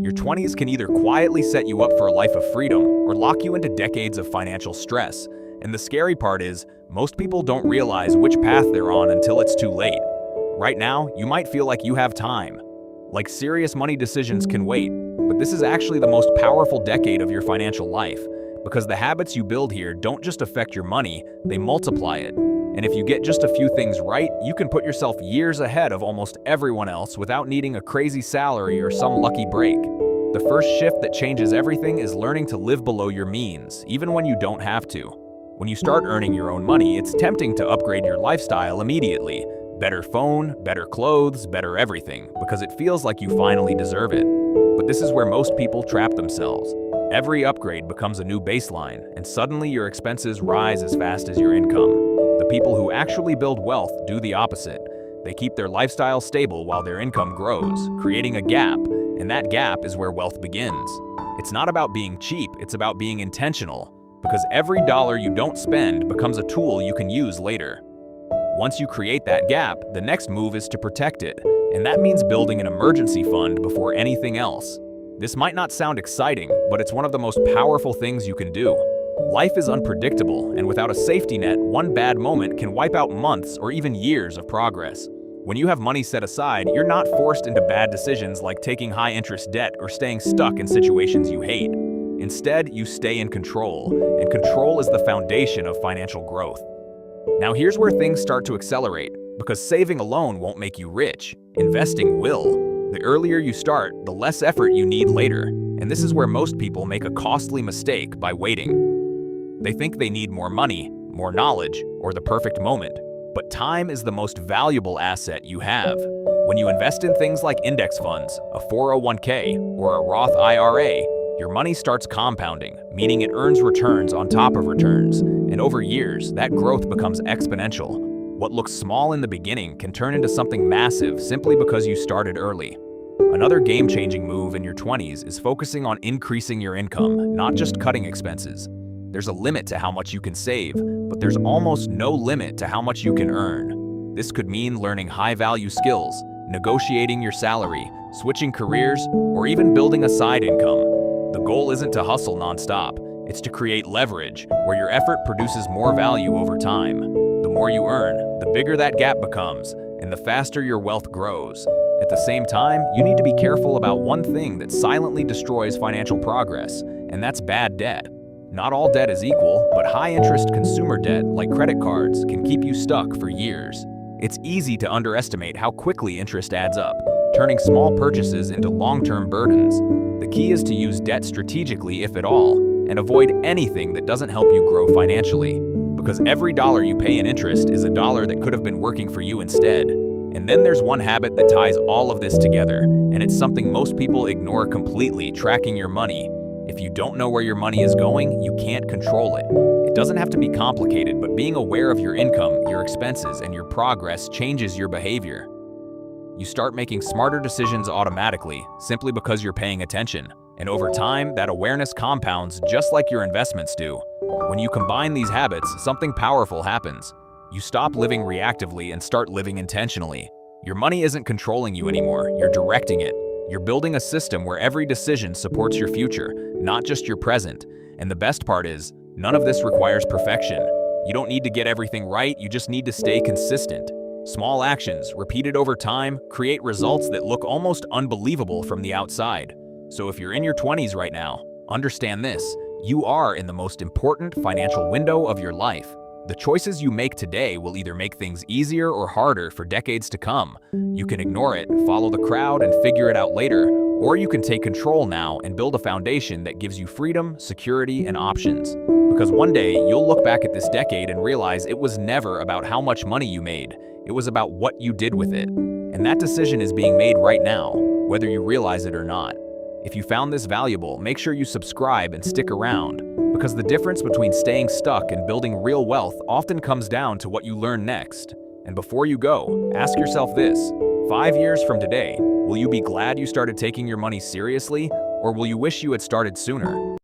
Your 20s can either quietly set you up for a life of freedom or lock you into decades of financial stress. And the scary part is, most people don't realize which path they're on until it's too late. Right now, you might feel like you have time. Like serious money decisions can wait, but this is actually the most powerful decade of your financial life, because the habits you build here don't just affect your money, they multiply it. And if you get just a few things right, you can put yourself years ahead of almost everyone else without needing a crazy salary or some lucky break. The first shift that changes everything is learning to live below your means, even when you don't have to. When you start earning your own money, it's tempting to upgrade your lifestyle immediately. Better phone, better clothes, better everything, because it feels like you finally deserve it. But this is where most people trap themselves. Every upgrade becomes a new baseline, and suddenly your expenses rise as fast as your income. The people who actually build wealth do the opposite. They keep their lifestyle stable while their income grows, creating a gap, and that gap is where wealth begins. It's not about being cheap, it's about being intentional, because every dollar you don't spend becomes a tool you can use later. Once you create that gap, the next move is to protect it, and that means building an emergency fund before anything else. This might not sound exciting, but it's one of the most powerful things you can do. Life is unpredictable, and without a safety net, one bad moment can wipe out months or even years of progress. When you have money set aside, you're not forced into bad decisions like taking high-interest debt or staying stuck in situations you hate. Instead, you stay in control, and control is the foundation of financial growth. Now here's where things start to accelerate, because saving alone won't make you rich. Investing will. The earlier you start, the less effort you need later, and this is where most people make a costly mistake by waiting. They think they need more money, more knowledge, or the perfect moment. But time is the most valuable asset you have. When you invest in things like index funds, a 401k, or a Roth IRA, your money starts compounding, meaning it earns returns on top of returns. And over years, that growth becomes exponential. What looks small in the beginning can turn into something massive simply because you started early. Another game-changing move in your 20s is focusing on increasing your income, not just cutting expenses. There's a limit to how much you can save, but there's almost no limit to how much you can earn. This could mean learning high-value skills, negotiating your salary, switching careers, or even building a side income. The goal isn't to hustle nonstop, it's to create leverage, where your effort produces more value over time. The more you earn, the bigger that gap becomes, and the faster your wealth grows. At the same time, you need to be careful about one thing that silently destroys financial progress, and that's bad debt. Not all debt is equal, but high-interest consumer debt, like credit cards, can keep you stuck for years. It's easy to underestimate how quickly interest adds up, turning small purchases into long-term burdens. The key is to use debt strategically, if at all, and avoid anything that doesn't help you grow financially, because every dollar you pay in interest is a dollar that could have been working for you instead. And then there's one habit that ties all of this together, and it's something most people ignore completely: tracking your money. If you don't know where your money is going, you can't control it. It doesn't have to be complicated, but being aware of your income, your expenses, and your progress changes your behavior. You start making smarter decisions automatically, simply because you're paying attention. And over time, that awareness compounds just like your investments do. When you combine these habits, something powerful happens. You stop living reactively and start living intentionally. Your money isn't controlling you anymore, you're directing it. You're building a system where every decision supports your future, not just your present. And the best part is, none of this requires perfection. You don't need to get everything right, you just need to stay consistent. Small actions, repeated over time, create results that look almost unbelievable from the outside. So if you're in your 20s right now, understand this: you are in the most important financial window of your life. The choices you make today will either make things easier or harder for decades to come. You can ignore it, follow the crowd, and figure it out later, or you can take control now and build a foundation that gives you freedom, security, and options. Because one day, you'll look back at this decade and realize it was never about how much money you made. It was about what you did with it. And that decision is being made right now, whether you realize it or not. If you found this valuable, make sure you subscribe and stick around, because the difference between staying stuck and building real wealth often comes down to what you learn next. And before you go, ask yourself this: 5 years from today, will you be glad you started taking your money seriously, or will you wish you had started sooner?